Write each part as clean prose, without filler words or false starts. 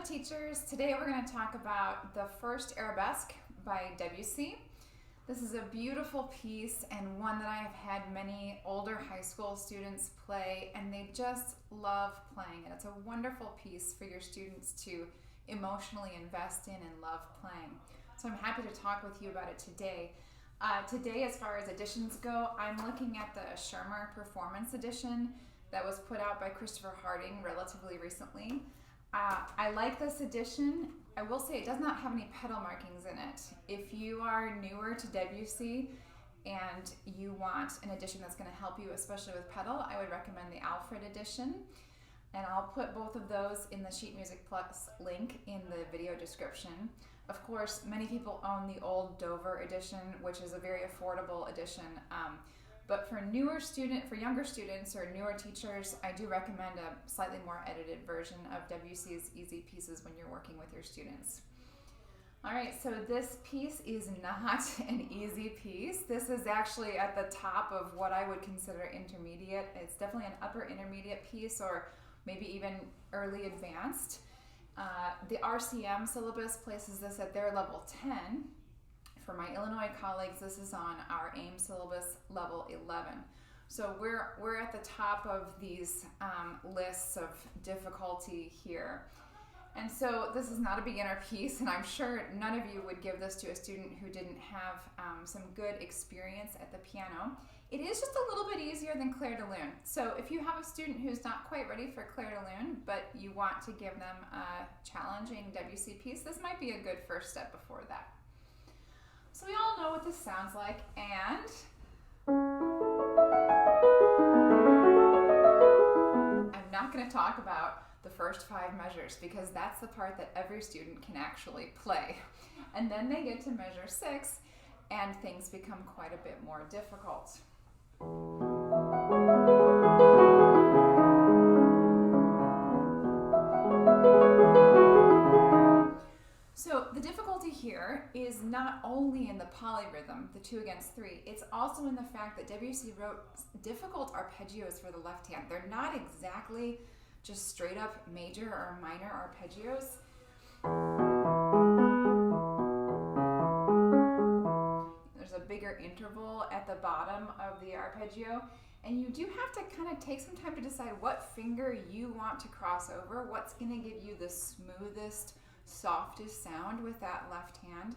teachers. Today we're going to talk about the first Arabesque by Debussy. This is a beautiful piece and one that I have had many older high school students play, and they just love playing it. It's a wonderful piece for your students to emotionally invest in and love playing. So I'm happy to talk with you about it today. Today, as far as editions go, I'm looking at the Schirmer Performance Edition that was put out by Christopher Harding relatively recently. I like this edition. I will say it does not have any pedal markings in it. If you are newer to Debussy and you want an edition that's going to help you, especially with pedal, I would recommend the Alfred edition. And I'll put both of those in the Sheet Music Plus link in the video description. Of course, many people own the old Dover edition, which is a very affordable edition. But for younger students or newer teachers, I do recommend a slightly more edited version of Debussy's easy pieces when you're working with your students. All right, so this piece is not an easy piece. This is actually at the top of what I would consider intermediate. It's definitely an upper intermediate piece, or maybe even early advanced. The RCM syllabus places this at their level 10. For my Illinois colleagues, this is on our AIM syllabus level 11. So we're at the top of these lists of difficulty here. And so this is not a beginner piece, and I'm sure none of you would give this to a student who didn't have some good experience at the piano. It is just a little bit easier than Clair de Lune. So if you have a student who's not quite ready for Clair de Lune, but you want to give them a challenging Debussy piece, this might be a good first step before that. So we all know what this sounds like, and I'm not going to talk about the first 5 measures because that's the part that every student can actually play. And then they get to measure 6 and things become quite a bit more difficult. So the difficulty here is not only in the polyrhythm, the 2 against 3, it's also in the fact that Debussy wrote difficult arpeggios for the left hand. They're not exactly just straight up major or minor arpeggios. There's a bigger interval at the bottom of the arpeggio, and you do have to kind of take some time to decide what finger you want to cross over, what's going to give you the smoothest, softest sound with that left hand.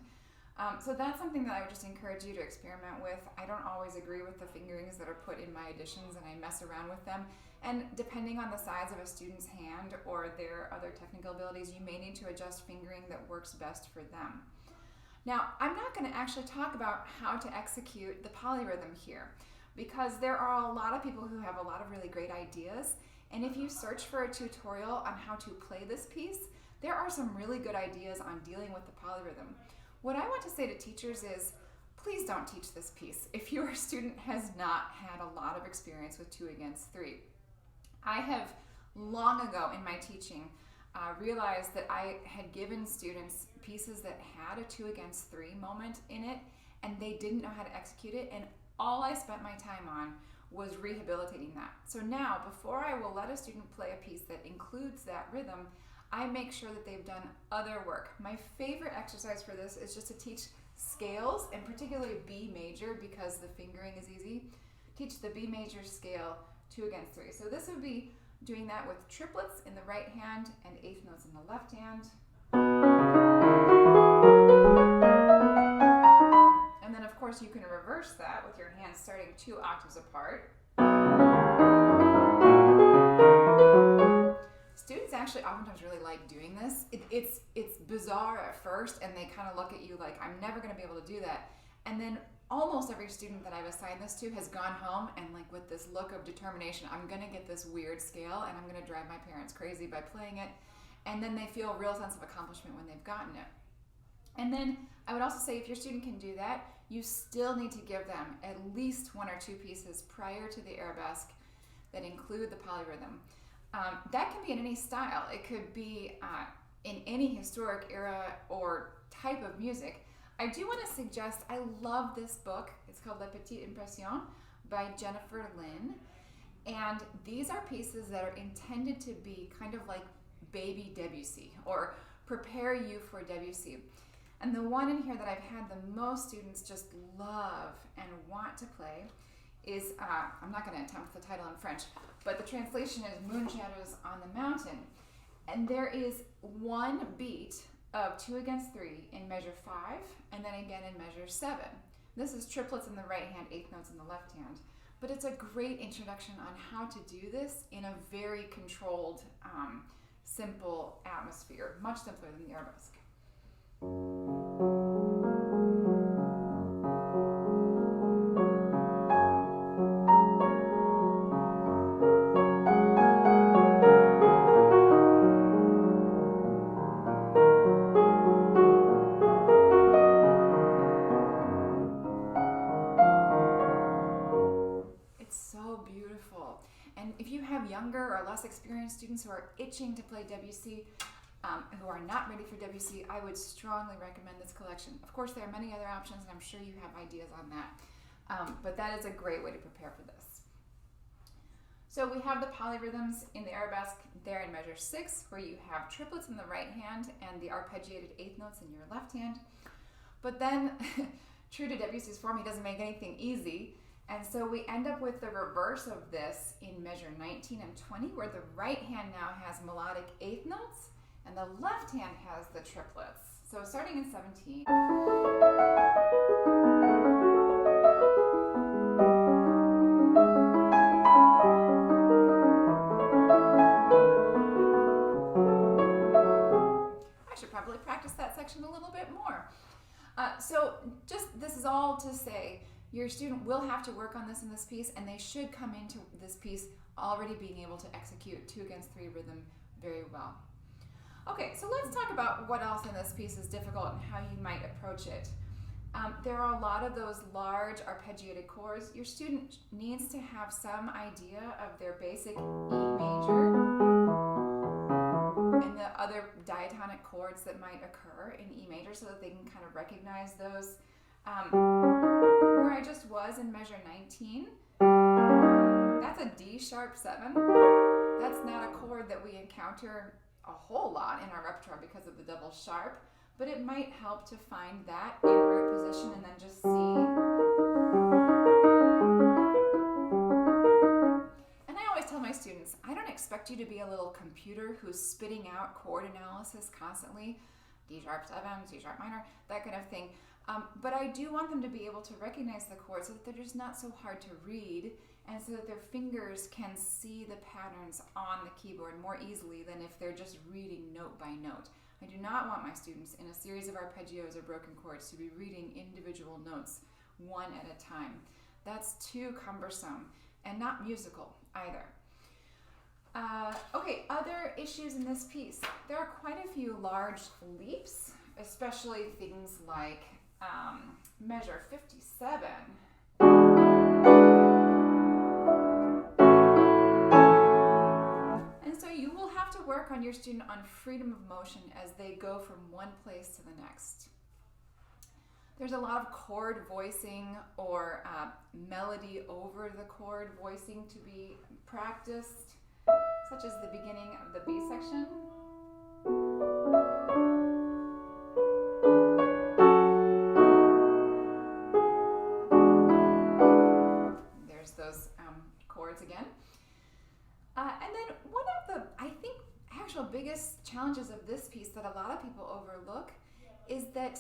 So that's something that I would just encourage you to experiment with. I don't always agree with the fingerings that are put in my editions, and I mess around with them. And depending on the size of a student's hand or their other technical abilities, you may need to adjust fingering that works best for them. Now, I'm not going to actually talk about how to execute the polyrhythm here, because there are a lot of people who have a lot of really great ideas. And if you search for a tutorial on how to play this piece, there are some really good ideas on dealing with the polyrhythm. What I want to say to teachers is, please don't teach this piece if your student has not had a lot of experience with 2 against 3. I have long ago in my teaching realized that I had given students pieces that had a 2 against 3 moment in it, and they didn't know how to execute it, and all I spent my time on was rehabilitating that. So now, before I will let a student play a piece that includes that rhythm, I make sure that they've done other work. My favorite exercise for this is just to teach scales, and particularly B major because the fingering is easy. Teach the B major scale 2 against 3. So this would be doing that with triplets in the right hand and 8th notes in the left hand. And then of course you can reverse that with your hands starting 2 octaves apart. Students actually oftentimes really like doing this. It's bizarre at first, and they kind of look at you like, I'm never going to be able to do that. And then almost every student that I've assigned this to has gone home and like with this look of determination, I'm going to get this weird scale and I'm going to drive my parents crazy by playing it. And then they feel a real sense of accomplishment when they've gotten it. And then I would also say if your student can do that, you still need to give them at least 1 or 2 pieces prior to the Arabesque that include the polyrhythm. That can be in any style. It could be in any historic era or type of music. I do want to suggest, I love this book. It's called La Petite Impression by Jennifer Lynn. And these are pieces that are intended to be kind of like baby Debussy or prepare you for Debussy. And the one in here that I've had the most students just love and want to play is, I'm not going to attempt the title in French, but the translation is Moon Shadows on the Mountain. And there is one beat of 2 against 3 in measure 5, and then again in measure 7. This is triplets in the right hand, eighth notes in the left hand. But it's a great introduction on how to do this in a very controlled, simple atmosphere, much simpler than the arabesque. And if you have younger or less experienced students who are itching to play Debussy, who are not ready for Debussy, I would strongly recommend this collection. Of course, there are many other options, and I'm sure you have ideas on that. But that is a great way to prepare for this. So we have the polyrhythms in the arabesque there in measure 6, where you have triplets in the right hand and the arpeggiated eighth notes in your left hand. But then, true to Debussy's form, he doesn't make anything easy. And so we end up with the reverse of this in measure 19 and 20, where the right hand now has melodic eighth notes and the left hand has the triplets. So starting in 17. I should probably practice that section a little bit more. This is all to say, your student will have to work on this in this piece, and they should come into this piece already being able to execute 2 against 3 rhythm very well. Okay, so let's talk about what else in this piece is difficult and how you might approach it. There are a lot of those large arpeggiated chords. Your student needs to have some idea of their basic E major and the other diatonic chords that might occur in E major so that they can kind of recognize those. Where I just was in measure 19, that's a D sharp 7. That's not a chord that we encounter a whole lot in our repertoire because of the double sharp, but it might help to find that in root position and then just see. And I always tell my students, I don't expect you to be a little computer who's spitting out chord analysis constantly, D sharp 7, C sharp minor, that kind of thing. But I do want them to be able to recognize the chords so that they're just not so hard to read, and so that their fingers can see the patterns on the keyboard more easily than if they're just reading note by note. I do not want my students in a series of arpeggios or broken chords to be reading individual notes one at a time. That's too cumbersome and not musical either. Okay, other issues in this piece. There are quite a few large leaps, especially things like measure 57. And so you will have to work on your student on freedom of motion as they go from one place to the next. There's a lot of chord voicing or melody over the chord voicing to be practiced, such as the beginning of the B section. Those chords again. And then one of the, I think, actual biggest challenges of this piece that a lot of people overlook is that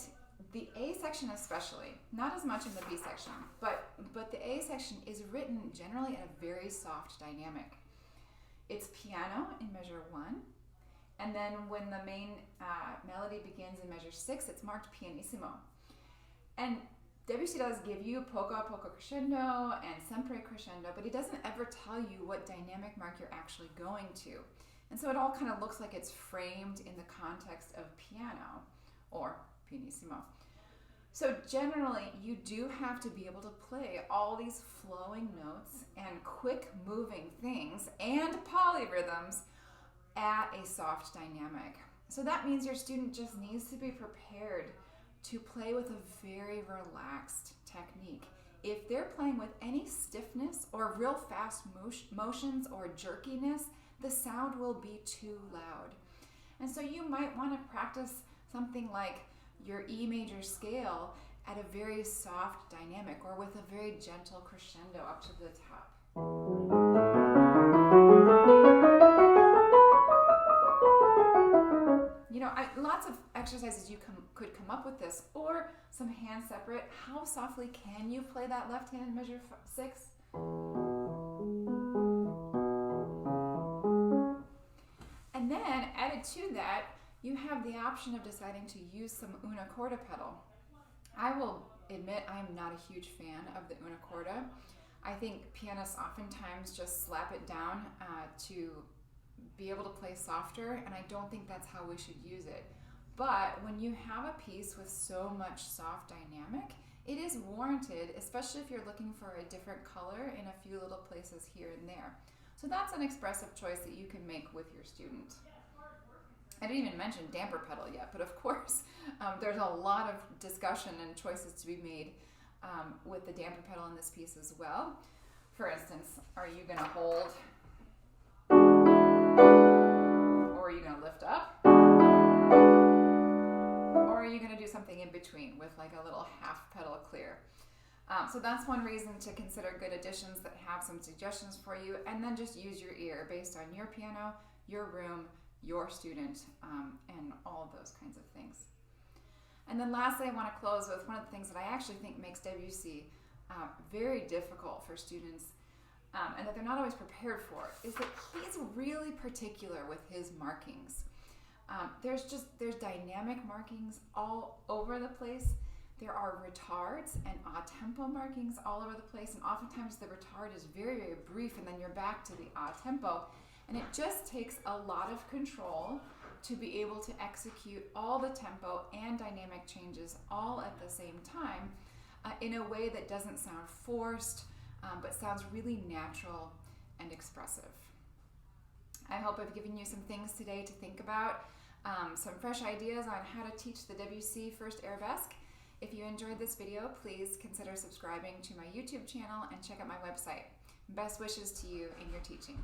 the A section especially, not as much in the B section, but the A section is written generally in a very soft dynamic. It's piano in measure 1, and then when the main melody begins in measure 6, it's marked pianissimo. And Debussy does give you polka, polka crescendo, and sempre crescendo, but he doesn't ever tell you what dynamic mark you're actually going to. And so it all kind of looks like it's framed in the context of piano, or pianissimo. So generally, you do have to be able to play all these flowing notes and quick moving things and polyrhythms at a soft dynamic. So that means your student just needs to be prepared to play with a very relaxed technique. If they're playing with any stiffness or real fast motions or jerkiness, the sound will be too loud. And so you might want to practice something like your E major scale at a very soft dynamic or with a very gentle crescendo up to the top. You know, lots of exercises you could come up with this, or some hand separate. How softly can you play that left hand in measure 6? And then added to that, you have the option of deciding to use some una corda pedal. I will admit I am not a huge fan of the una corda. I think pianists oftentimes just slap it down to be able to play softer, and I don't think that's how we should use it. But when you have a piece with so much soft dynamic, it is warranted, especially if you're looking for a different color in a few little places here and there. So that's an expressive choice that you can make with your student. I didn't even mention damper pedal yet, but of course there's a lot of discussion and choices to be made with the damper pedal in this piece as well. For instance, are you going to hold, or are you going to lift up, or are you going to do something in between with like a little half pedal clear? So that's one reason to consider good additions that have some suggestions for you, and then just use your ear based on your piano, your room, your student, and all of those kinds of things. And then lastly, I want to close with one of the things that I actually think makes Debussy very difficult for students, and that they're not always prepared for, is that he's really particular with his markings. There's dynamic markings all over the place. There are retards and a-tempo markings all over the place, and oftentimes the retard is very, very brief, and then you're back to the a-tempo. And it just takes a lot of control to be able to execute all the tempo and dynamic changes all at the same time in a way that doesn't sound forced, but sounds really natural and expressive. I hope I've given you some things today to think about, some fresh ideas on how to teach the Debussy First Arabesque. If you enjoyed this video, please consider subscribing to my YouTube channel and check out my website. Best wishes to you in your teaching.